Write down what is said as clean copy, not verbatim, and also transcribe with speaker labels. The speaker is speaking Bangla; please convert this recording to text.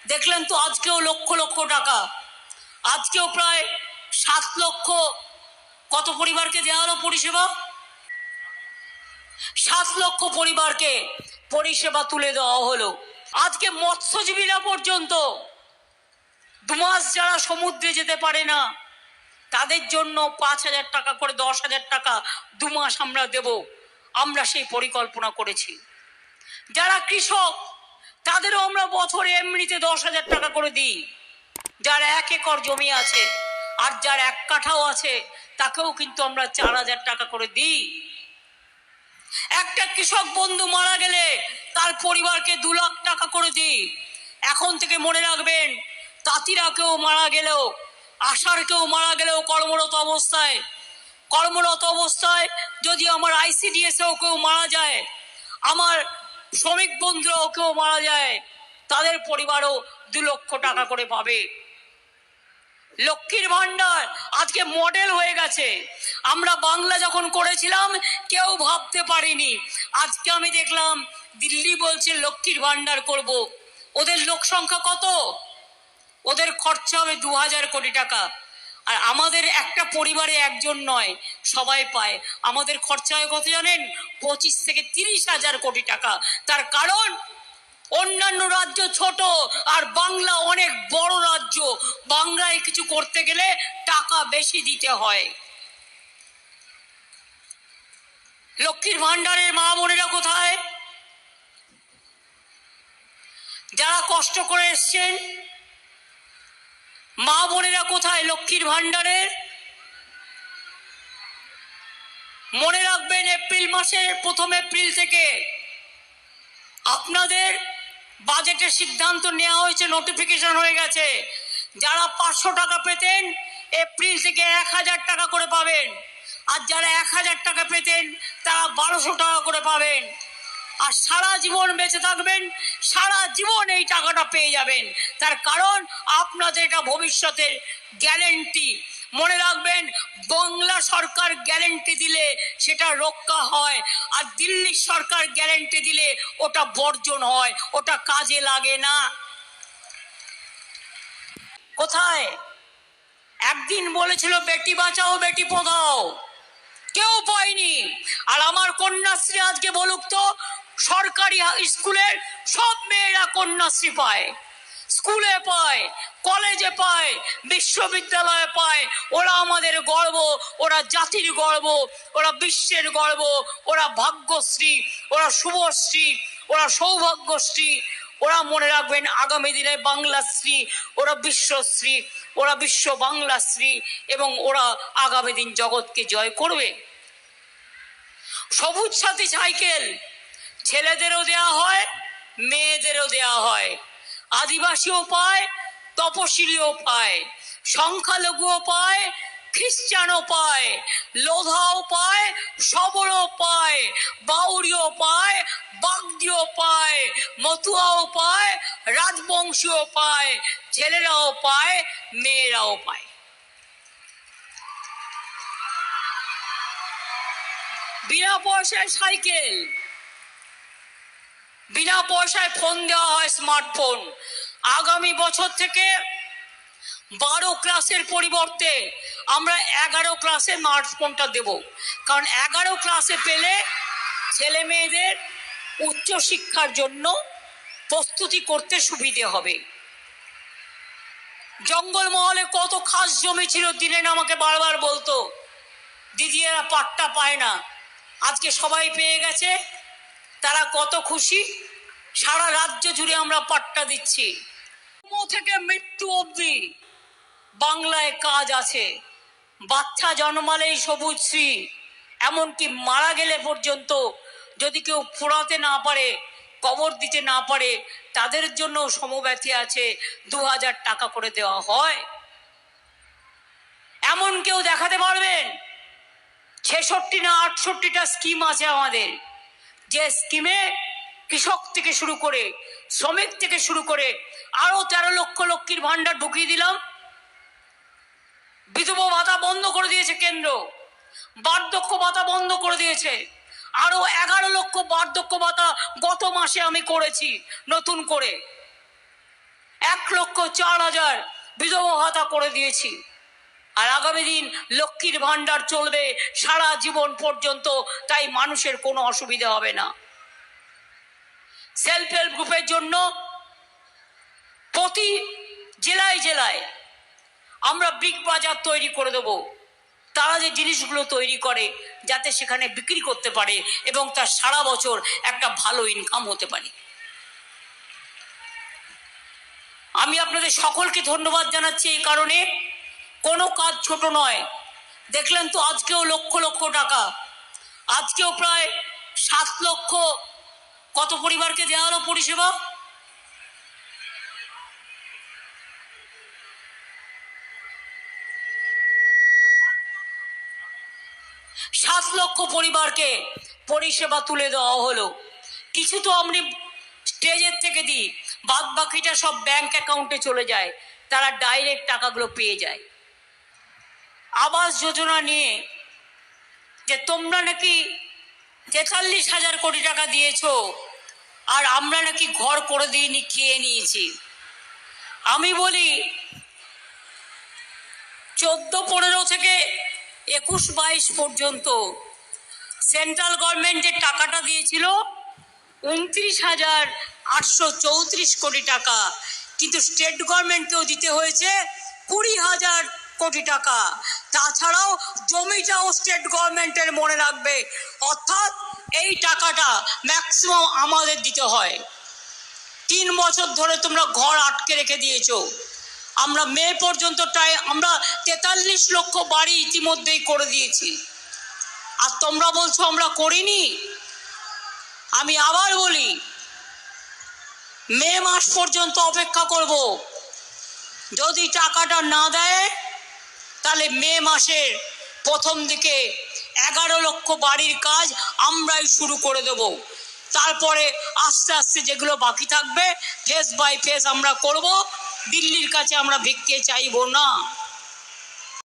Speaker 1: দেখলেন তো আজকেও লক্ষ লক্ষ টাকা, আজকেও প্রায় 7 লক্ষ কত পরিবারকে দেওয়া হলো পরিষেবা? 7 লক্ষ পরিবারকে পরিষেবা তুলে দেওয়া হলো। আজকে মৎস্যজীবীরা পর্যন্ত 2 মাস যারা সমুদ্রে যেতে পারে না তাদের জন্য 5,000 টাকা করে 10,000 টাকা 2 মাস আমরা দেব, আমরা সেই পরিকল্পনা করেছি। যারা কৃষক তাদেরও আমরা বছরে এমনিতে 10,000 টাকা করে দিই। যার 1 একর জমি আছে আর যার 1 কাঠাও আছে তাকেও কিন্তু আমরা 4,000 টাকা করে দিই। একটা কৃষক বন্ধু মারা গেলে তার পরিবারকে 2 লাখ টাকা করে দিই। এখন থেকে মনে রাখবেন, তাঁতিরা কেউ মারা গেলেও, আষাঢ় কেউ মারা গেলেও কর্মরত অবস্থায় যদি আমার ICDS-এও কেউ মারা যায়, আমার শ্রমিক বন্ধুরাও কেউ মারা যায়, তাদের পরিবারও 2 লক্ষ টাকা করে পাবে। লক্ষ্মীর ভান্ডার আজকে মডেল হয়ে গেছে। আমরা বাংলা যখন করেছিলাম কেউ ভাবতে পারিনি। আজকে আমি দেখলাম দিল্লি বলছে লক্ষ্মীর ভান্ডার করব। ওদের লোক সংখ্যা কত? ওদের খরচা হবে 2,000 কোটি টাকা। আর আমাদের একটা পরিবারে একজন নয়, সবাই পায়। আমাদের খরচা হয় কত জানেন? 25 থেকে 30,000 কোটি টাকা। তার কারণ অন্যান্য রাজ্য ছোট আর বাংলা অনেক বড় রাজ্য। বাংলায় কিছু করতে গেলে টাকা বেশি দিতে হয়। লক্ষ্মীর ভান্ডারের মা বোনেরা কোথায়? যারা কষ্ট করে এসছেন মা বোনেরা কোথায় লক্ষ্মীর ভান্ডারের? মনে রাখবেন, এপ্রিল মাসের 1 এপ্রিল থেকে আপনাদের বাজেটের সিদ্ধান্ত নেওয়া হয়েছে, নোটিফিকেশন হয়ে গেছে। যারা 500 টাকা পেতেন এপ্রিল থেকে 1,000 টাকা করে পাবেন, আর যারা 1,000 টাকা পেতেন তারা 1,200 টাকা করে পাবেন। আর সারা জীবন বেঁচে থাকবেন, সারা জীবন এই টাকাটা পেয়ে যাবেন। তার কারণ আপনাদের এটা ভবিষ্যতের গ্যারেন্টি। মনে রাখবেন, বাংলা সরকার গ্যারেন্টি দিলে সেটা রক্ষা হয়, আর দিল্লির সরকার গ্যারেন্টি দিলে ওটা বর্জন হয়, ওটা কাজে লাগে না। কোথায়? একদিন বলেছিল বেটি বাঁচাও বেটি পড়াও, কেউ পায়নি। আর আমার কন্যাশ্রী আজকে বলুক তো, সরকারি স্কুলের সব মেয়েরা কন্যাশ্রী পায়, স্কুলে পায়, কলেজে পায়, বিশ্ববিদ্যালয়ে পায়। ওরা আমাদের গর্ব, ওরা জাতির গর্ব, ওরা বিশ্বের গর্ব, ওরা ভাগ্যশ্রী, ওরা শুভশ্রী, ওরা সৌভাগ্যশ্রী। ওরা মনে রাখবেন আগামী দিনে বাংলাশ্রী, ওরা বিশ্বশ্রী, ওরা বিশ্ব বাংলাশ্রী, এবং ওরা আগামী দিন জগৎকে জয় করবে। সবুজ সাথী সাইকেল ছেলেদেরও দেয়া হয়, মেয়েদেরও দেয়া হয়। আদিবাসীও পায়, তপশিলীও পায়, সংখ্যালঘুও পায়, খ্রিস্টানও পায়, লোধাও পায়, সবরও পায়, বাউরিও পায়, বাগদিও পায়, মতুয়াও পায়, রাজবংশীও পায়, ছেলেরাও পায়, মেয়েরাও পায়। বিনা পয়সায় সাইকেল, বিনা পয়সায় ফোন দেওয়া হয়, স্মার্টফোন। আগামী বছর থেকে 12 ক্লাসের পরিবর্তে আমরা 11 ক্লাসে স্মার্টফোনটা দেব। কারণ 11 ক্লাসে পেলে ছেলে মেয়েদের উচ্চশিক্ষার জন্য প্রস্তুতি করতে সুবিধে হবে। জঙ্গলমহলে কত খাস জমি ছিল, দিনেন আমাকে বারবার বলতো দিদি এরা পাট্টা পায় না, আজকে সবাই পেয়ে গেছে, তারা কত খুশি। সারা রাজ্য জুড়ে আমরা পাট্টা দিচ্ছি। থেকে মৃত্যু অবধি বাংলায় কাজ আছে। বাচ্চা জন্মালেই সবুজশ্রী, এমনকি মারা গেলে পর্যন্ত যদি কেউ পোড়াতে না পারে, কবর দিতে না পারে, তাদের জন্য সমব্যথী আছে, 2,000 টাকা করে দেওয়া হয়। এমন কেউ দেখাতে পারবেন? 66 না 68টা স্কিম আছে আমাদের, যে স্কিমে কৃষক থেকে শুরু করে, শ্রমিক থেকে শুরু করে আরো 13 লক্ষ লক্ষ্মীর ভান্ডার ঢুকিয়ে দিলাম। বিধবা ভাতা বন্ধ করে দিয়েছে কেন্দ্র, বার্ধক্য ভাতা বন্ধ করে দিয়েছে। আরো 11 লক্ষ বার্ধক্য ভাতা গত মাসে আমি করেছি নতুন করে। 1 3,04,000 বিধবা ভাতা করে দিয়েছি। আর আগামী দিন লক্ষ্মীর ভান্ডার চলবে সারা জীবন পর্যন্ত, তাই মানুষের কোনো অসুবিধা হবে না। সেলফ হেল্প গ্রুপের জন্য প্রতি জেলায় জেলায় আমরা বিগ বাজার তৈরি করে দেব। তারা যে জিনিসগুলো তৈরি করে যাতে সেখানে বিক্রি করতে পারে এবং তার সারা বছর একটা ভালো ইনকাম হতে পারে। আমি আপনাদের সকলকে ধন্যবাদ জানাচ্ছি এই কারণে, কোনো কাজ ছোট নয়। দেখলেন তো আজকেও লক্ষ লক্ষ টাকা, আজকেও প্রায় 7 লক্ষ কত পরিবারকে দেওয়া হলো পরিষেবা? 7 লক্ষ পরিবারকে পরিষেবা তুলে দেওয়া হলো। কিছু তো আমরা স্টেজের থেকে দিই, বাদ বাকিটা সব ব্যাংক অ্যাকাউন্টে চলে যায়, তারা ডাইরেক্ট টাকাগুলো পেয়ে যায়। আবাস যোজনা নিয়ে যে তোমরা নাকি 43,000 কোটি টাকা দিয়েছো আর আমরা নাকি ঘর করে দিইনি, খেয়ে নিয়েছি। আমি বলি 14-15 থেকে 21-22 পর্যন্ত সেন্ট্রাল গভর্নমেন্টের টাকাটা দিয়েছিল 29,834 কোটি টাকা, কিন্তু স্টেট গভর্নমেন্টকেও দিতে হয়েছে 20,000 কোটি টাকা। তাছাড়াও জমিটাও স্টেট গভর্নমেন্টের, মনে রাখবে। অর্থাৎ এই টাকাটা ম্যাক্সিমাম আমাদের দিতে হয়। 3 বছর ধরে তোমরা ঘর আটকে রেখে দিয়েছো। আমরা মে পর্যন্ত আমরা 43 লক্ষ বাড়ি ইতিমধ্যেই করে দিয়েছি, আর তোমরা বলছো আমরা করিনি। আমি আবার বলি, মে মাস পর্যন্ত অপেক্ষা করব। যদি টাকাটা না দেয় তাহলে মে মাসের প্রথম দিকে 11 লক্ষ বাড়ির কাজ আমরাই শুরু করে দেব। তারপরে আস্তে আস্তে যেগুলো বাকি থাকবে ফেজ বাই ফেজ আমরা করব। দিল্লির কাছে আমরা ভিক্ষে চাইব না।